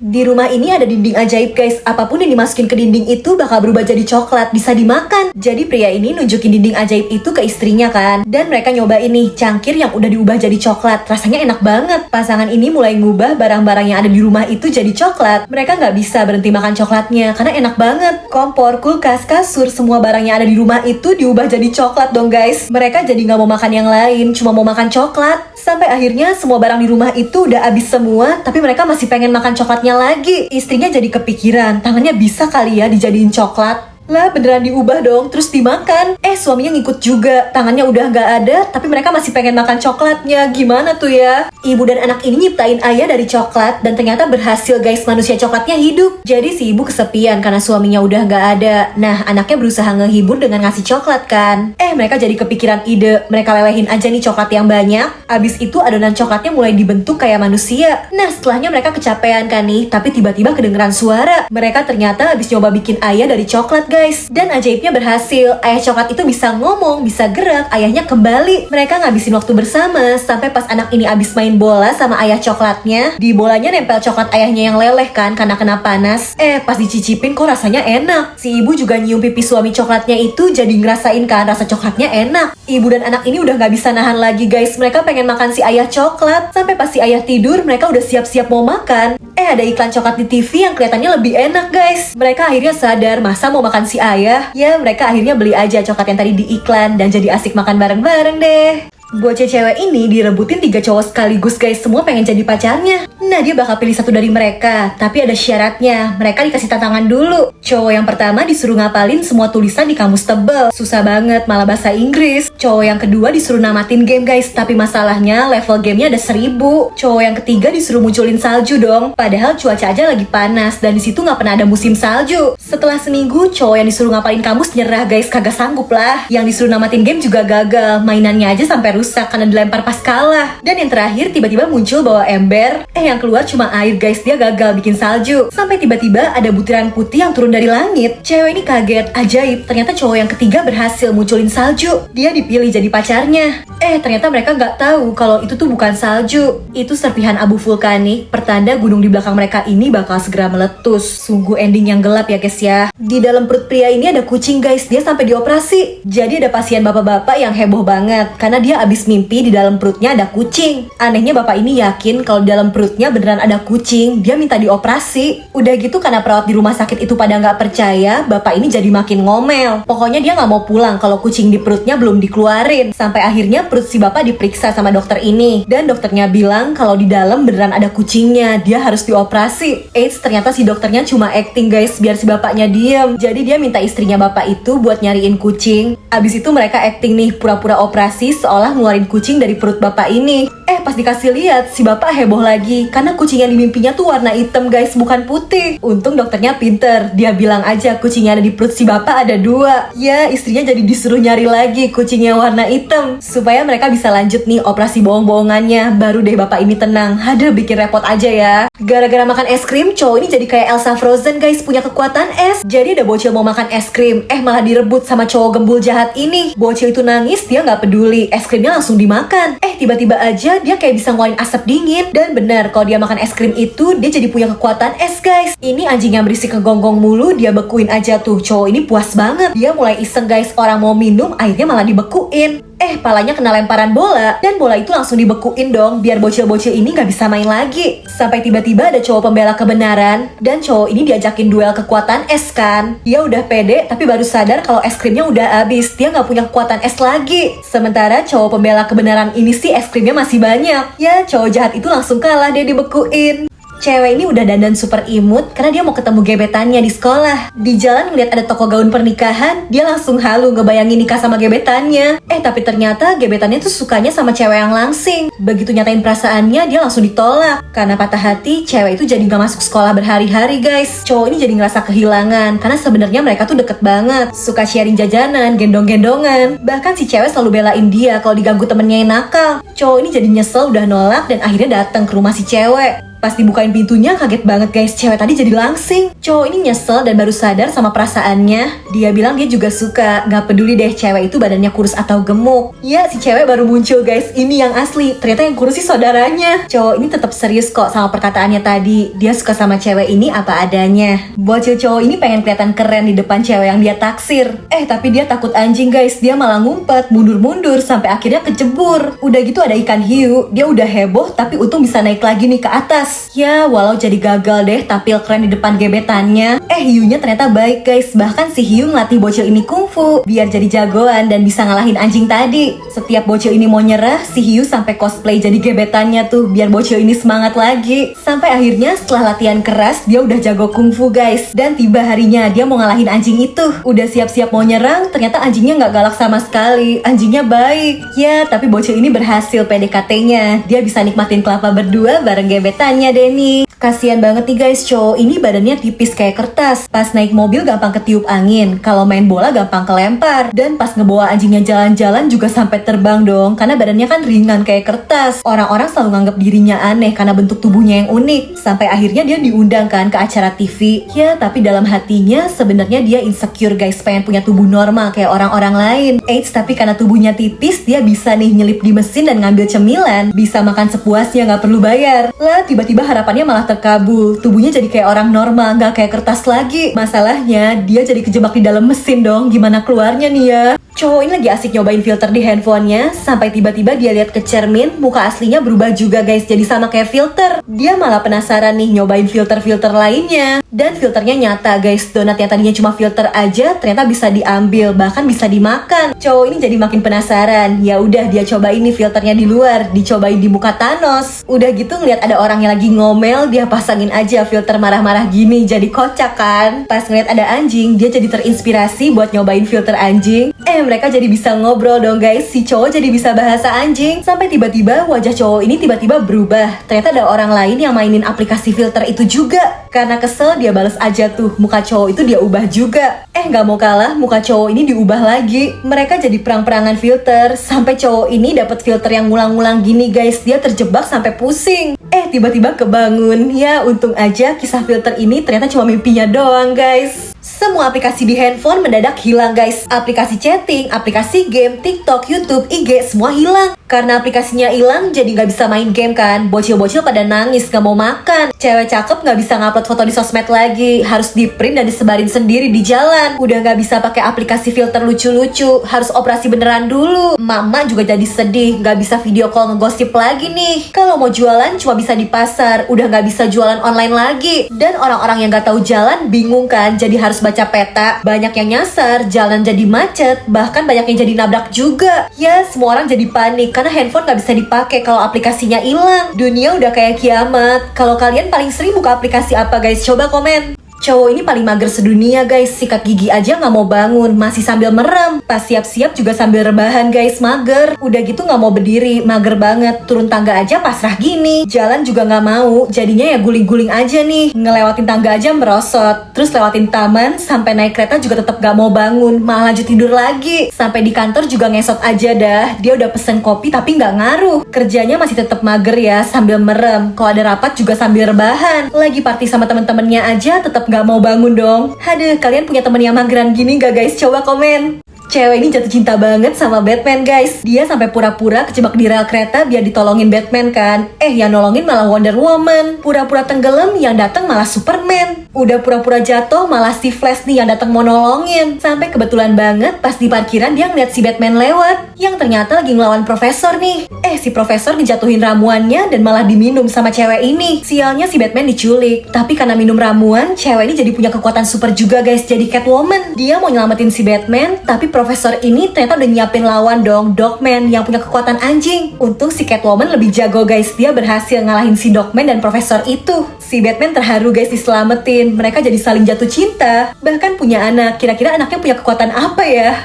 Di rumah ini ada dinding ajaib guys, apapun yang dimasukin ke dinding itu bakal berubah jadi coklat, bisa dimakan. Jadi pria ini nunjukin dinding ajaib itu ke istrinya kan. Dan mereka nyoba ini, cangkir yang udah diubah jadi coklat, rasanya enak banget. Pasangan ini mulai ngubah barang-barang yang ada di rumah itu jadi coklat. Mereka nggak bisa berhenti makan coklatnya, karena enak banget. Kompor, kulkas, kasur, semua barang yang ada di rumah itu diubah jadi coklat dong guys. Mereka jadi nggak mau makan yang lain, cuma mau makan coklat. Sampai akhirnya semua barang di rumah itu udah habis semua, tapi mereka masih pengen makan coklatnya lagi. Istrinya jadi kepikiran, tangannya bisa kali ya dijadiin coklat. Lah beneran diubah dong, terus dimakan. Suaminya ngikut juga, tangannya udah gak ada, tapi mereka masih pengen makan coklatnya. Gimana tuh ya? Ibu dan anak ini nyiptain ayah dari coklat, dan ternyata berhasil guys, manusia coklatnya hidup. Jadi si ibu kesepian karena suaminya udah gak ada. Nah anaknya berusaha ngehibur dengan ngasih coklat kan. Mereka jadi kepikiran ide, mereka lelehin aja nih coklat yang banyak. Abis itu adonan coklatnya mulai dibentuk kayak manusia. Nah setelahnya mereka kecapean kan nih, tapi tiba-tiba kedengeran suara. Mereka ternyata habis nyoba bikin ayah dari coklat guys. Dan ajaibnya berhasil, ayah coklat itu bisa ngomong, bisa gerak, ayahnya kembali. Mereka ngabisin waktu bersama, sampai pas anak ini abis main bola sama ayah coklatnya. Di bolanya nempel coklat ayahnya yang leleh kan, karena kena panas. Pas dicicipin kok rasanya enak. Si ibu juga nyium pipi suami coklatnya itu, jadi ngerasain kan rasa coklatnya enak. Ibu dan anak ini udah gak bisa nahan lagi guys, mereka pengen makan si ayah coklat. Sampai pas si ayah tidur, mereka udah siap-siap mau makan. Ada iklan coklat di TV yang kelihatannya lebih enak guys. Mereka akhirnya sadar, masa mau makan si ayah? Ya mereka akhirnya beli aja coklat yang tadi di iklan, dan jadi asik makan bareng-bareng deh. Bocah cewek ini direbutin 3 cowok sekaligus guys, semua pengen jadi pacarnya. Nah dia bakal pilih satu dari mereka, tapi ada syaratnya, mereka dikasih tantangan dulu. Cowok yang pertama disuruh ngapalin semua tulisan di kamus tebel, susah banget malah bahasa Inggris. Cowok yang kedua disuruh namatin game guys, tapi masalahnya level gamenya ada 1000. Cowok yang ketiga disuruh munculin salju dong, padahal cuaca aja lagi panas dan disitu nggak pernah ada musim salju. Setelah seminggu cowok yang disuruh ngapalin kamus nyerah guys, kagak sanggup lah. Yang disuruh namatin game juga gagal, mainannya aja sampai rusak karena dilempar pas kalah. Dan yang terakhir tiba-tiba muncul bawa ember, yang keluar cuma air guys, dia gagal bikin salju. Sampai tiba-tiba ada butiran putih yang turun dari langit. Cewek ini kaget, ajaib, ternyata cowok yang ketiga berhasil munculin salju. Dia dipilih jadi pacarnya. Ternyata mereka nggak tahu kalau itu tuh bukan salju, itu serpihan abu vulkanik, pertanda gunung di belakang mereka ini bakal segera meletus. Sungguh ending yang gelap ya guys ya. Di dalam perut pria ini ada kucing guys, dia sampai dioperasi. Jadi ada pasien bapak-bapak yang heboh banget karena dia abis mimpi di dalam perutnya ada kucing. Anehnya bapak ini yakin kalau di dalam perutnya beneran ada kucing, dia minta dioperasi. Udah gitu karena perawat di rumah sakit itu pada nggak percaya, bapak ini jadi makin ngomel. Pokoknya dia nggak mau pulang kalau kucing di perutnya belum dikeluarin. Sampai akhirnya perut si bapak diperiksa sama dokter ini, dan dokternya bilang kalau di dalam beneran ada kucingnya, dia harus dioperasi. Ternyata si dokternya cuma acting guys, biar si bapaknya diem. Jadi dia minta istrinya bapak itu buat nyariin kucing. Abis itu mereka acting nih, pura-pura operasi seolah ngeluarin kucing dari perut bapak ini. Pas dikasih lihat, si bapak heboh lagi karena kucing yang di mimpinya tuh warna hitam guys, bukan putih. Untung dokternya pinter, dia bilang aja kucing yang ada di perut si bapak ada 2. Ya istrinya jadi disuruh nyari lagi kucing yang warna hitam supaya mereka bisa lanjut nih operasi bohong-bohongannya. Baru deh bapak ini tenang. Aduh bikin repot aja ya. Gara-gara makan es krim, cowok ini jadi kayak Elsa Frozen guys, punya kekuatan es. Jadi ada bocil mau makan es krim, malah direbut sama cowok gembul jahat ini. Bocil itu nangis, dia nggak peduli, es krimnya langsung dimakan. Tiba-tiba aja dia kayak bisa ngeluarin asap dingin. Dan benar, kalau dia makan es krim itu, dia jadi punya kekuatan es guys. Ini anjing yang berisik ngegonggong mulu, dia bekuin aja tuh. Cowok ini puas banget, dia mulai iseng guys, orang mau minum, akhirnya malah dibekuin. Palanya kena lemparan bola, dan bola itu langsung dibekuin dong, biar bocil-bocil ini gak bisa main lagi. Sampai tiba-tiba ada cowok pembela kebenaran, dan cowok ini diajakin duel kekuatan es kan. Dia udah pede, tapi baru sadar kalau es krimnya udah habis, dia gak punya kekuatan es lagi. Sementara cowok pembela kebenaran ini sih es krimnya masih banyak. Ya, cowok jahat itu langsung kalah, dia dibekuin. Cewek ini udah dandan super imut karena dia mau ketemu gebetannya di sekolah. Di jalan ngeliat ada toko gaun pernikahan, dia langsung halu ngebayangin nikah sama gebetannya. Tapi ternyata gebetannya tuh sukanya sama cewek yang langsing. Begitu nyatain perasaannya, dia langsung ditolak. Karena patah hati, cewek itu jadi gak masuk sekolah berhari-hari guys. Cowok ini jadi ngerasa kehilangan karena sebenarnya mereka tuh deket banget, suka sharing jajanan, gendong-gendongan. Bahkan si cewek selalu belain dia kalau diganggu temennya yang nakal. Cowok ini jadi nyesel udah nolak dan akhirnya datang ke rumah si cewek. Pas dibukain pintunya kaget banget guys, cewek tadi jadi langsing. Cowok ini nyesel dan baru sadar sama perasaannya. Dia bilang dia juga suka, gak peduli deh cewek itu badannya kurus atau gemuk. Ya si cewek baru muncul guys, ini yang asli. Ternyata yang kurus sih saudaranya. Cowok ini tetap serius kok sama perkataannya tadi. Dia suka sama cewek ini apa adanya. Bocil cowok ini pengen kelihatan keren di depan cewek yang dia taksir. Tapi dia takut anjing guys, dia malah ngumpet, mundur-mundur sampai akhirnya kejebur. Udah gitu ada ikan hiu, dia udah heboh tapi untung bisa naik lagi nih ke atas. Ya walau jadi gagal deh tampil keren di depan gebetannya. Hiunya ternyata baik guys, bahkan si hiu ngelatih bocil ini kungfu biar jadi jagoan dan bisa ngalahin anjing tadi. Setiap bocil ini mau nyerah, si hiu sampai cosplay jadi gebetannya tuh biar bocil ini semangat lagi. Sampai akhirnya setelah latihan keras dia udah jago kungfu guys. Dan tiba harinya dia mau ngalahin anjing itu. Udah siap-siap mau nyerang, ternyata anjingnya nggak galak sama sekali. Anjingnya baik. Ya tapi bocil ini berhasil PDKT-nya. Dia bisa nikmatin kelapa berdua bareng gebetannya Denny. Kasian banget nih guys, cowok ini badannya tipis kayak kertas. Pas naik mobil gampang ketiup angin. Kalau main bola gampang kelempar. Dan pas ngebawa anjingnya jalan-jalan juga sampai terbang dong. Karena badannya kan ringan kayak kertas. Orang-orang selalu nganggap dirinya aneh karena bentuk tubuhnya yang unik. Sampai akhirnya dia diundang kan ke acara TV. Ya tapi dalam hatinya sebenarnya dia insecure guys. Pengen punya tubuh normal kayak orang-orang lain. Tapi karena tubuhnya tipis, dia bisa nih nyelip di mesin dan ngambil cemilan. Bisa makan sepuasnya gak perlu bayar. Lah tiba-tiba harapannya malah terkabul. Tubuhnya jadi kayak orang normal, gak kayak kertas lagi. Masalahnya dia jadi kejebak di dalam mesin dong. Gimana keluarnya nih ya? Cowok ini lagi asik nyobain filter di handphonenya. Sampai tiba-tiba dia lihat ke cermin, muka aslinya berubah juga guys, jadi sama kayak filter. Dia malah penasaran nih nyobain filter-filter lainnya. Dan filternya nyata guys, donat yang tadinya cuma filter aja ternyata bisa diambil, bahkan bisa dimakan. Cowok ini jadi makin penasaran. Ya udah dia cobain nih filternya di luar, dicobain di muka Thanos. Udah gitu ngeliat ada orang yang lagi ngomel, dia pasangin aja filter marah-marah gini, jadi kocak kan. Pas ngeliat ada anjing, dia jadi terinspirasi buat nyobain filter anjing. Mereka jadi bisa ngobrol dong guys. Si cowok jadi bisa bahasa anjing. Sampai tiba-tiba wajah cowok ini tiba-tiba berubah. Ternyata ada orang lain yang mainin aplikasi filter itu juga. Karena kesel dia bales aja tuh, muka cowok itu dia ubah juga. Gak mau kalah, muka cowok ini diubah lagi. Mereka jadi perang-perangan filter. Sampai cowok ini dapat filter yang ngulang-ngulang gini guys. Dia terjebak sampai pusing. Tiba-tiba kebangun. Ya untung aja kisah filter ini ternyata cuma mimpinya doang guys. Semua aplikasi di handphone mendadak hilang guys. Aplikasi chatting, aplikasi game, TikTok, YouTube, IG semua hilang. Karena aplikasinya hilang jadi gak bisa main game kan. Bocil-bocil pada nangis gak mau makan. Cewek cakep gak bisa ngupload foto di sosmed lagi. Harus di print dan disebarin sendiri di jalan. Udah gak bisa pakai aplikasi filter lucu-lucu. Harus operasi beneran dulu. Mama juga jadi sedih, gak bisa video call ngegosip lagi nih. Kalau mau jualan cuma bisa di pasar. Udah gak bisa jualan online lagi. Dan orang-orang yang gak tahu jalan bingung kan. Jadi harus baca peta. Banyak yang nyasar, jalan jadi macet. Bahkan banyak yang jadi nabrak juga. Ya semua orang jadi panik karena handphone gak bisa dipakai kalau aplikasinya hilang. Dunia udah kayak kiamat. Kalau kalian paling sering buka aplikasi apa guys? Coba komen. Cowok ini paling mager sedunia guys. Sikat gigi aja gak mau bangun, masih sambil merem. Pas siap-siap juga sambil rebahan guys, mager. Udah gitu gak mau berdiri, mager banget. Turun tangga aja pasrah gini. Jalan juga gak mau, jadinya ya guling-guling aja nih. Ngelewatin tangga aja merosot. Terus lewatin taman, sampai naik kereta juga tetap gak mau bangun. Malah lanjut tidur lagi. Sampai di kantor juga ngesot aja dah. Dia udah pesen kopi tapi gak ngaruh. Kerjanya masih tetap mager ya, sambil merem. Kalau ada rapat juga sambil rebahan. Lagi party sama temen-temennya aja tetap gak mau bangun dong. Aduh, kalian punya temen yang mageran gini gak guys? Coba komen. Cewek ini jatuh cinta banget sama Batman guys. Dia sampai pura-pura kejebak di rel kereta biar ditolongin Batman kan. Yang nolongin malah Wonder Woman. Pura-pura tenggelam, yang datang malah Superman. Udah pura-pura jatuh, malah si Flash nih yang datang mau nolongin. Sampai kebetulan banget pas di parkiran dia ngeliat si Batman lewat, yang ternyata lagi ngelawan profesor nih. Si profesor ngejatuhin ramuannya dan malah diminum sama cewek ini. Sialnya si Batman diculik. Tapi karena minum ramuan, cewek ini jadi punya kekuatan super juga guys, jadi Catwoman. Dia mau nyelamatin si Batman, tapi profesor ini ternyata udah nyiapin lawan dong, Dogman yang punya kekuatan anjing. Untung si Catwoman lebih jago guys, dia berhasil ngalahin si Dogman dan profesor itu. Si Batman terharu guys diselamatin. Mereka jadi saling jatuh cinta, bahkan punya anak. Kira-kira anaknya punya kekuatan apa ya?